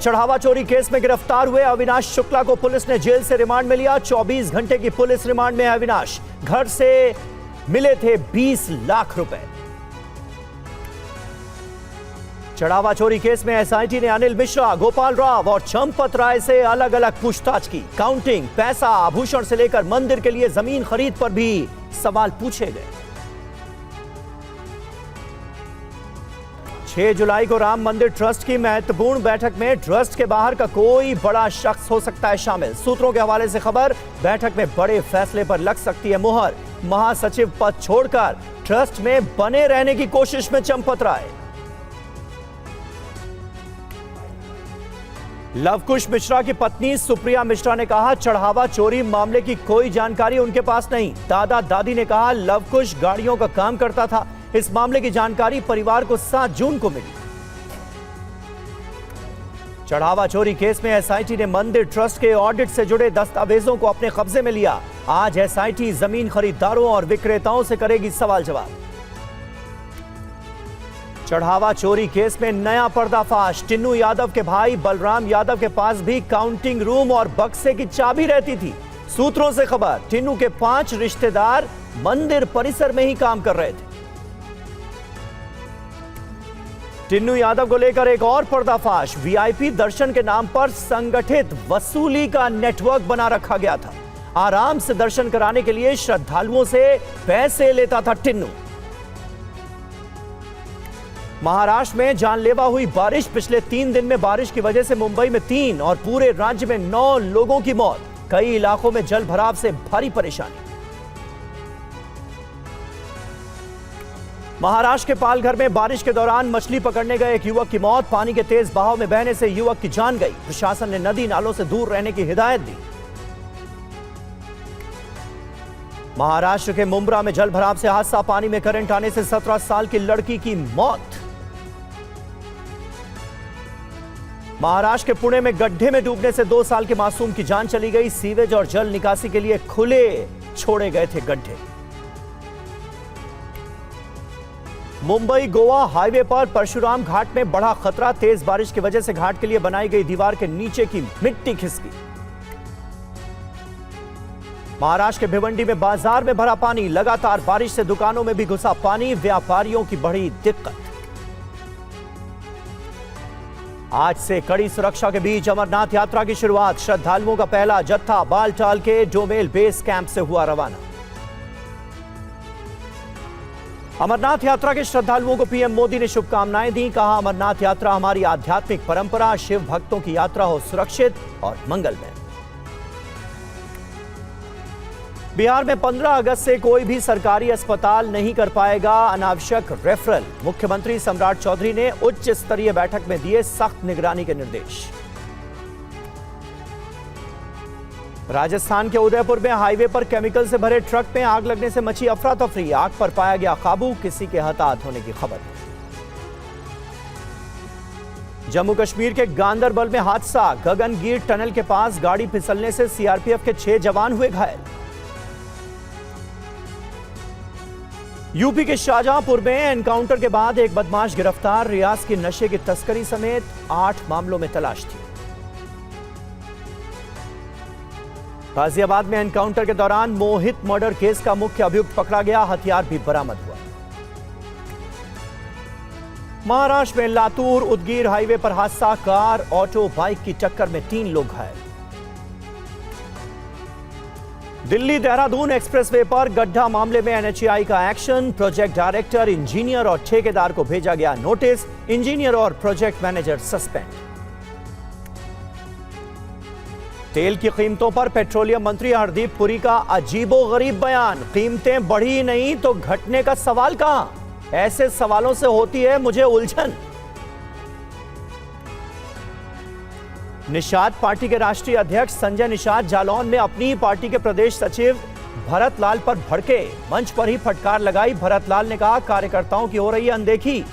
चढ़ावा चोरी केस में गिरफ्तार हुए अविनाश शुक्ला को पुलिस ने जेल से रिमांड में लिया। 24 घंटे की पुलिस रिमांड में है अविनाश। घर से मिले थे 20 लाख रुपए। चढ़ावा चोरी केस में एसआईटी ने अनिल मिश्रा, गोपाल राव और चंपत राय से अलग अलग पूछताछ की। काउंटिंग, पैसा, आभूषण से लेकर मंदिर के लिए जमीन खरीद पर भी सवाल पूछे गए। 6 जुलाई को राम मंदिर ट्रस्ट की महत्वपूर्ण बैठक में ट्रस्ट के बाहर का कोई बड़ा शख्स हो सकता है शामिल। सूत्रों के हवाले से खबर, बैठक में बड़े फैसले पर लग सकती है मुहर। महासचिव पद छोड़कर ट्रस्ट में बने रहने की कोशिश में चंपत राय। लवकुश मिश्रा की पत्नी सुप्रिया मिश्रा ने कहा, चढ़ावा चोरी मामले की कोई जानकारी उनके पास नहीं। दादा दादी ने कहा, लवकुश गाड़ियों का काम करता था। इस मामले की जानकारी परिवार को 7 जून को मिली। चढ़ावा चोरी केस में एसआईटी ने मंदिर ट्रस्ट के ऑडिट से जुड़े दस्तावेजों को अपने कब्जे में लिया। आज एसआईटी जमीन खरीदारों और विक्रेताओं से करेगी सवाल जवाब। चढ़ावा चोरी केस में नया पर्दाफाश, टिन्नू यादव के भाई बलराम यादव के पास भी काउंटिंग रूम और बक्से की चाबी रहती थी। सूत्रों से खबर, टिन्नू के 5 रिश्तेदार मंदिर परिसर में ही काम कर रहे थे। टिन्नू यादव को लेकर एक और पर्दाफाश, वीआईपी दर्शन के नाम पर संगठित वसूली का नेटवर्क बना रखा गया था। आराम से दर्शन कराने के लिए श्रद्धालुओं से पैसे लेता था टिन्नू। महाराष्ट्र में जानलेवा हुई बारिश, पिछले 3 दिन में बारिश की वजह से मुंबई में 3 और पूरे राज्य में 9 लोगों की मौत। कई इलाकों में जल भराव से भारी परेशानी। महाराष्ट्र के पालघर में बारिश के दौरान मछली पकड़ने गए एक युवक की मौत। पानी के तेज बहाव में बहने से युवक की जान गई। प्रशासन ने नदी नालों से दूर रहने की हिदायत दी। महाराष्ट्र के मुंब्रा में जल भराव से हादसा, पानी में करंट आने से 17 साल की लड़की की मौत। महाराष्ट्र के पुणे में गड्ढे में डूबने से 2 साल के मासूम की जान चली गई। सीवेज और जल निकासी के लिए खुले छोड़े गए थे गड्ढे। मुंबई गोवा हाईवे पर परशुराम घाट में बढ़ा खतरा, तेज बारिश की वजह से घाट के लिए बनाई गई दीवार के नीचे की मिट्टी खिसकी। महाराष्ट्र के भिवंडी में बाजार में भरा पानी, लगातार बारिश से दुकानों में भी घुसा पानी, व्यापारियों की बढ़ी दिक्कत। आज से कड़ी सुरक्षा के बीच अमरनाथ यात्रा की शुरुआत। श्रद्धालुओं का पहला जत्था बालटाल के डोमेल बेस कैंप से हुआ रवाना। अमरनाथ यात्रा के श्रद्धालुओं को पीएम मोदी ने शुभकामनाएं दी। कहा, अमरनाथ यात्रा हमारी आध्यात्मिक परंपरा, शिव भक्तों की यात्रा हो सुरक्षित और मंगलमय। बिहार में 15 अगस्त से कोई भी सरकारी अस्पताल नहीं कर पाएगा अनावश्यक रेफरल। मुख्यमंत्री सम्राट चौधरी ने उच्च स्तरीय बैठक में दिए सख्त निगरानी के निर्देश। राजस्थान के उदयपुर में हाईवे पर केमिकल से भरे ट्रक में आग लगने से मची अफरा तफरी। आग पर पाया गया काबू, किसी के हताहत होने की खबर नहीं। जम्मू कश्मीर के गांदरबल में हादसा, गगनगीर टनल के पास गाड़ी फिसलने से सीआरपीएफ के 6 जवान हुए घायल। यूपी के शाहजहांपुर में एनकाउंटर के बाद एक बदमाश गिरफ्तार, रियाज की नशे की तस्करी समेत 8 मामलों में तलाश थी। गाजियाबाद में एनकाउंटर के दौरान मोहित मर्डर केस का मुख्य अभियुक्त पकड़ा गया, हथियार भी बरामद हुआ। महाराष्ट्र में लातूर उदगीर हाईवे पर हादसा, कार ऑटो बाइक की टक्कर में 3 लोग घायल। दिल्ली देहरादून एक्सप्रेसवे पर गड्ढा मामले में एनएचएआई का एक्शन, प्रोजेक्ट डायरेक्टर, इंजीनियर और ठेकेदार को भेजा गया नोटिस। इंजीनियर और प्रोजेक्ट मैनेजर सस्पेंड। तेल की कीमतों पर पेट्रोलियम मंत्री हरदीप पुरी का अजीबोगरीब बयान, कीमतें बढ़ी नहीं तो घटने का सवाल कहां? ऐसे सवालों से होती है मुझे उलझन। निषाद पार्टी के राष्ट्रीय अध्यक्ष संजय निषाद जालौन में अपनी पार्टी के प्रदेश सचिव भरत लाल पर भड़के, मंच पर ही फटकार लगाई। भरत लाल ने कहा, कार्यकर्ताओं की हो रही है अनदेखी,